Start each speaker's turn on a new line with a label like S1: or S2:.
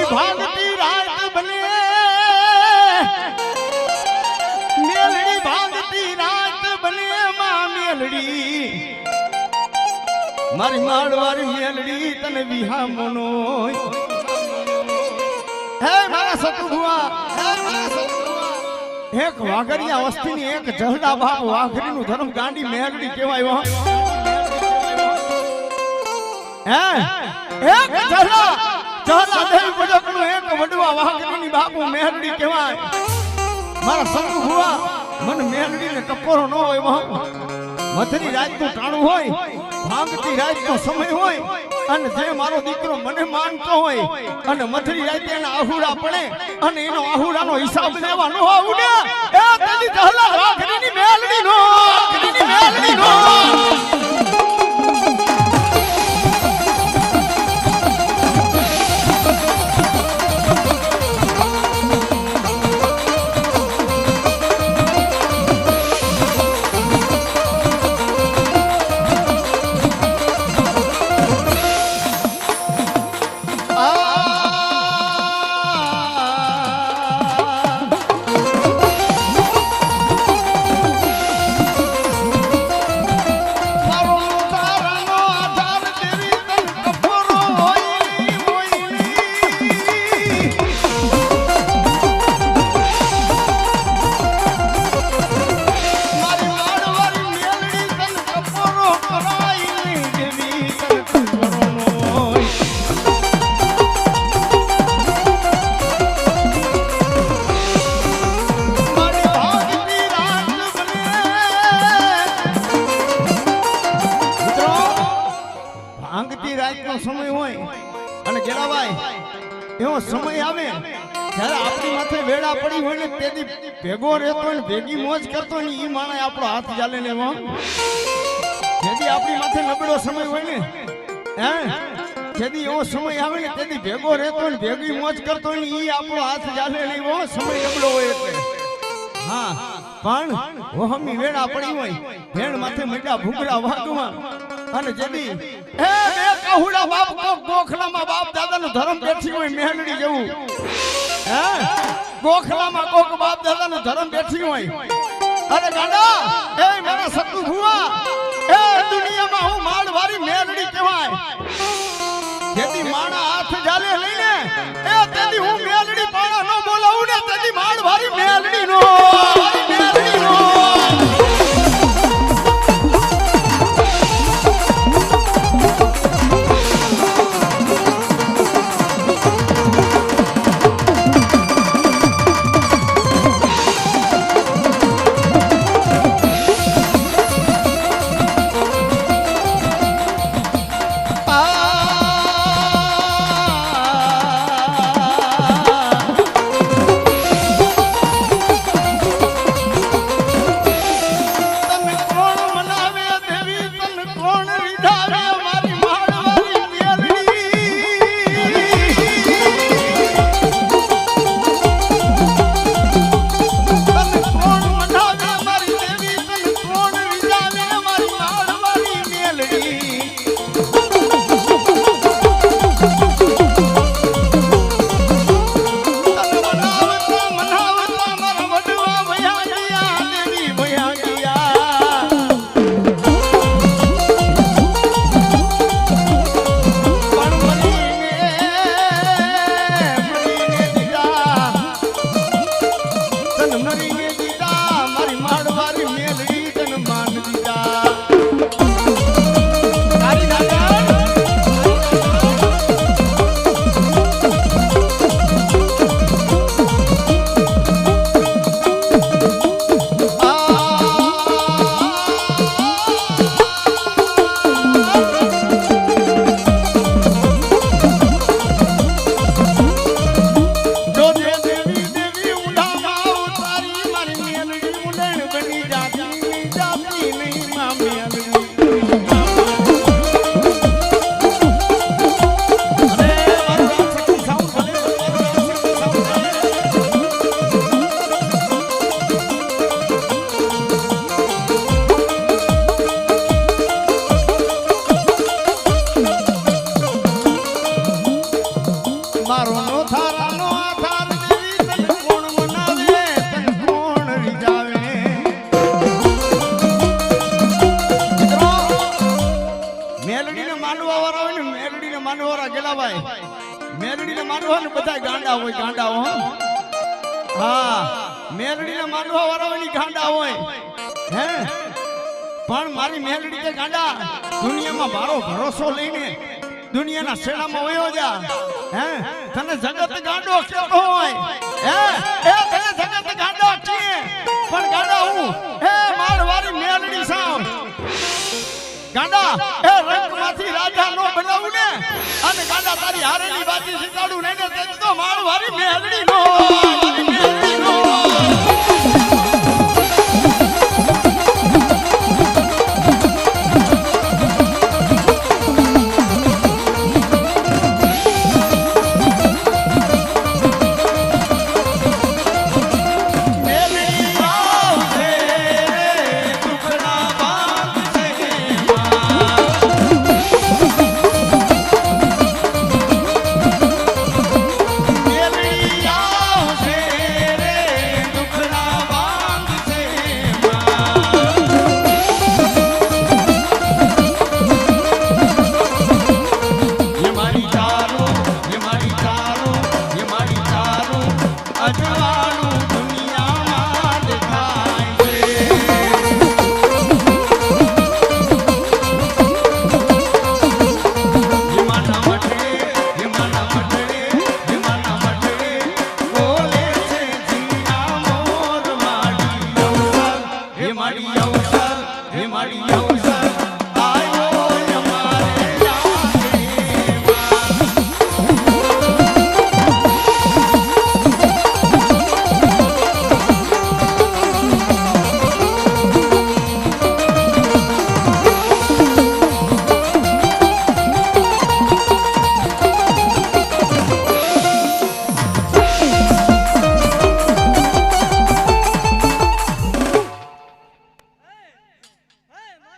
S1: ભાગતી રાત બને મેલડી ભાગતી રાત બને માં મેલડી મારી માળવારી મેલડી તને વિહામનો હે મારા સતુભુઆ હે મારા સતુભુઆ એક વાઘરિયા વસ્તીની એક જહડા બાપ વાઘરીનું ધર્મ ગાંડી મેલડી કહેવાય હે એક જહડા દેવી બડકનું એક વડવા વાઘરીની બાપુ મેલડી કહેવાય મારા સતુભુઆ મન મેલડીને ટપોરો ન હોય મધરી રાતનું ટાણું હોય ભાગતી રાતનો સમય હોય અને જે મારો દીકરો મને માનતો હોય અને મધરી રાતે એના આહુડા પડે અને એનો આહુડાનો હિસાબ લેવાનો આવું ને એ તેની જહલા વાઘરીની મેલડીનો સમય હોય અને ગેલાભાઈ એવો સમય આવે જ્યારે આપણી માથે વેડા પડી હોય ને તેથી ભેગો રહેતો ને ભેગી મોજ કરતો ને ઈ માણે આપણો હાથ ચાલે ને એમાં જેથી આપણી માથે નબળો સમય હોય ને હે જેથી એવો સમય આવે ને તેથી ભેગો રહેતો ને ભેગી મોજ કરતો ને ઈ આપણો હાથ ચાલે ને એવો સમય નબળો હોય એટલે હા પણ વહમી વેડા પડી હોય ભેણ માથે મજા ભૂગરા વાગવા અને જેદી હે બે કાહુડા બાપ કોક ગોખલામાં બાપ દાદાનો ધર્મ બેઠી હોય મેલડી જેવું હે ગોખલામાં કોક બાપ દાદાનો ધર્મ બેઠી હોય અરે ગાડા એ મારા સતુભુઆ એ દુનિયામાં હું માળવારી મેલડી કહેવાય જેથી માણા હાથ જાલે લઈને એ તેદી હું મેલડી પાણા નો બોલાવું ને તેદી માળવારી મેલડી નો ગાંડા હોય ગાંડા હો હા મેલડીને માંડવા વાળાની ગાંડા હોય હે પણ મારી મેલડી કે ગાંડા દુનિયામાં મારો ભરોસો લઈને દુનિયાના શેડામાં વયો જા હે તને જગત ગાંડો કેતો હોય હે એ તને જગત ગાંડો કે પણ ગાંડા હું હે મારવારી મેલડી સાવ ગાંડા એ રંગમાંથી રાજા નો બનાવું ને અને ગાંડા તારી હારેની બાજી શીખાડું ને તે તો મારવારી મેલડી નો અજવા